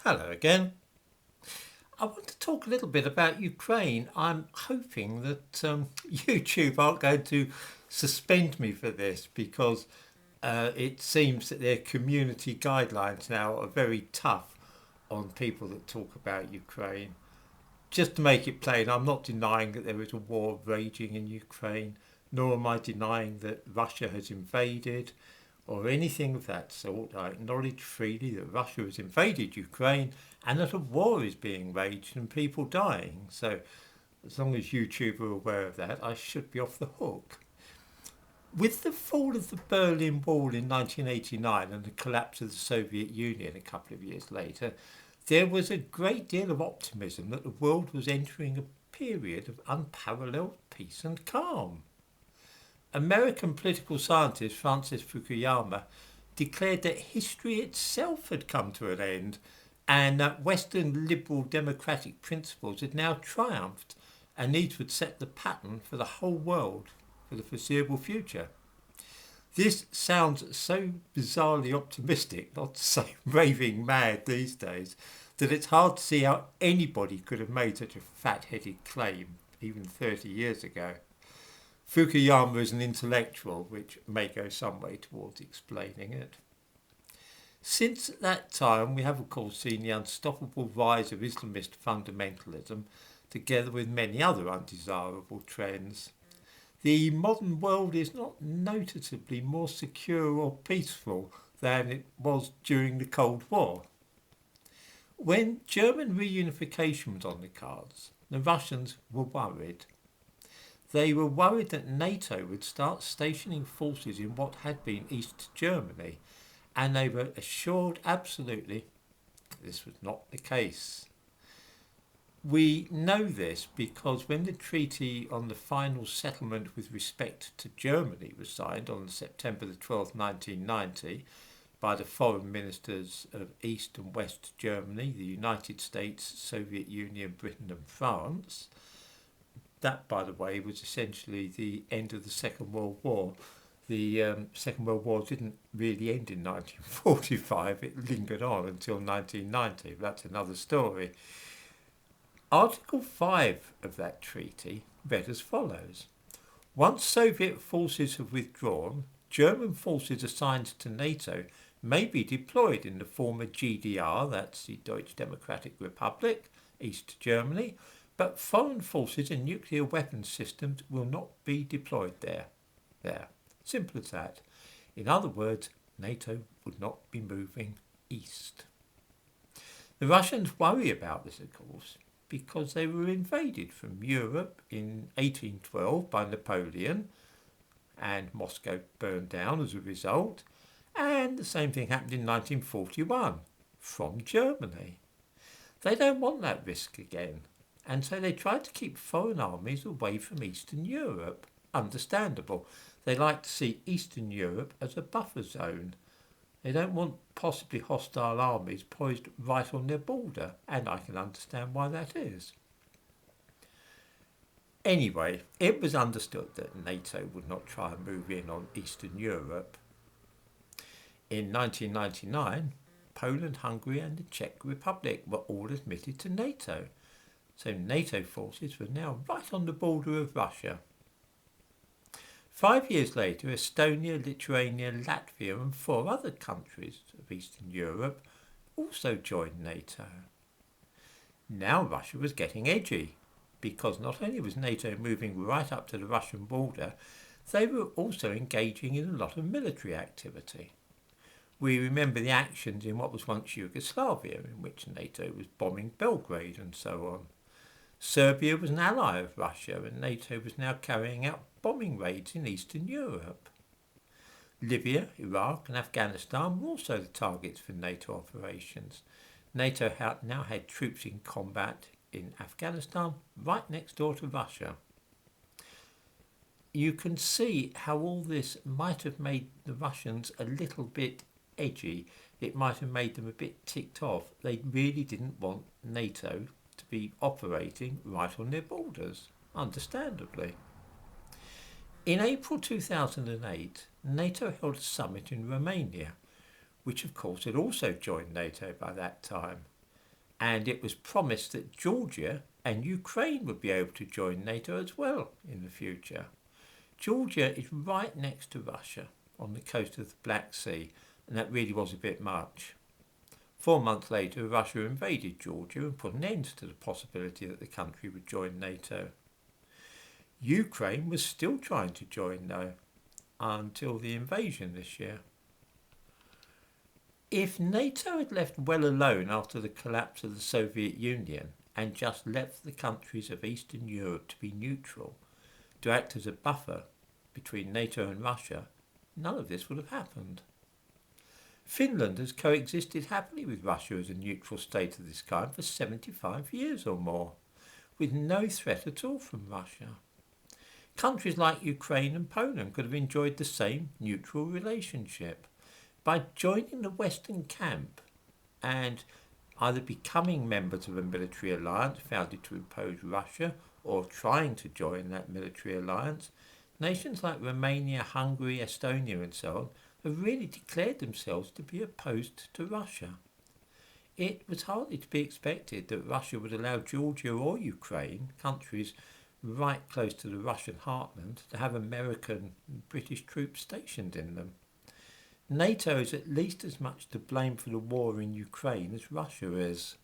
Hello again. I want to talk a little bit about Ukraine. I'm hoping that YouTube aren't going to suspend me for this because it seems that their community guidelines now are very tough on people that talk about Ukraine. Just to make it plain, I'm not denying that there is a war raging in Ukraine, nor am I denying that Russia has invaded or anything of that sort. I acknowledge freely that Russia has invaded Ukraine and that a war is being waged and people dying. So, as long as YouTube are aware of that, I should be off the hook. With the fall of the Berlin Wall in 1989 and the collapse of the Soviet Union a couple of years later, there was a great deal of optimism that the world was entering a period of unparalleled peace and calm. American political scientist Francis Fukuyama declared that history itself had come to an end and that Western liberal democratic principles had now triumphed, and these would set the pattern for the whole world for the foreseeable future. This sounds so bizarrely optimistic, not to say raving mad these days, that it's hard to see how anybody could have made such a fat-headed claim even 30 years ago. Fukuyama is an intellectual, which may go some way towards explaining it. Since that time, we have of course seen the unstoppable rise of Islamist fundamentalism, together with many other undesirable trends. The modern world is not noticeably more secure or peaceful than it was during the Cold War. When German reunification was on the cards, the Russians were worried. They were worried that NATO would start stationing forces in what had been East Germany, and they were assured absolutely this was not the case. We know this because when the treaty on the final settlement with respect to Germany was signed on September the 12th, 1990, by the foreign ministers of East and West Germany, the United States, Soviet Union, Britain and France. That, by the way, was essentially the end of the Second World War. The Second World War didn't really end in 1945, it lingered on until 1990. That's another story. Article 5 of that treaty read as follows. Once Soviet forces have withdrawn, German forces assigned to NATO may be deployed in the former GDR, that's the Deutsche Democratic Republic, East Germany, but foreign forces and nuclear weapons systems will not be deployed there. There. Simple as that. In other words, NATO would not be moving east. The Russians worry about this, of course, because they were invaded from Europe in 1812 by Napoleon, and Moscow burned down as a result, and the same thing happened in 1941 from Germany. They don't want that risk again, and so they tried to keep foreign armies away from Eastern Europe. Understandable. They like to see Eastern Europe as a buffer zone. They don't want possibly hostile armies poised right on their border, and I can understand why that is. Anyway, it was understood that NATO would not try and move in on Eastern Europe. In 1999, Poland, Hungary and the Czech Republic were all admitted to NATO. So NATO forces were now right on the border of Russia. 5 years later, Estonia, Lithuania, Latvia and 4 other countries of Eastern Europe also joined NATO. Now Russia was getting edgy, because not only was NATO moving right up to the Russian border, they were also engaging in a lot of military activity. We remember the actions in what was once Yugoslavia, in which NATO was bombing Belgrade and so on. Serbia was an ally of Russia, and NATO was now carrying out bombing raids in Eastern Europe. Libya, Iraq and Afghanistan were also the targets for NATO operations. NATO now had troops in combat in Afghanistan, right next door to Russia. You can see how all this might have made the Russians a little bit edgy. It might have made them a bit ticked off. They really didn't want NATO to be operating right on their borders, understandably. In April 2008, NATO held a summit in Romania, which of course had also joined NATO by that time. and it was promised that Georgia and Ukraine would be able to join NATO as well in the future. Georgia is right next to Russia on the coast of the Black Sea, and that really was a bit much. 4 months later, Russia invaded Georgia and put an end to the possibility that the country would join NATO. Ukraine was still trying to join, though, until the invasion this year. If NATO had left well alone after the collapse of the Soviet Union and just left the countries of Eastern Europe to be neutral, to act as a buffer between NATO and Russia, none of this would have happened. Finland has coexisted happily with Russia as a neutral state of this kind for 75 years or more, with no threat at all from Russia. Countries like Ukraine and Poland could have enjoyed the same neutral relationship. By joining the Western camp and either becoming members of a military alliance founded to oppose Russia or trying to join that military alliance, nations like Romania, Hungary, Estonia and so on have really declared themselves to be opposed to Russia. It was hardly to be expected that Russia would allow Georgia or Ukraine, countries right close to the Russian heartland, to have American and British troops stationed in them. NATO is at least as much to blame for the war in Ukraine as Russia is.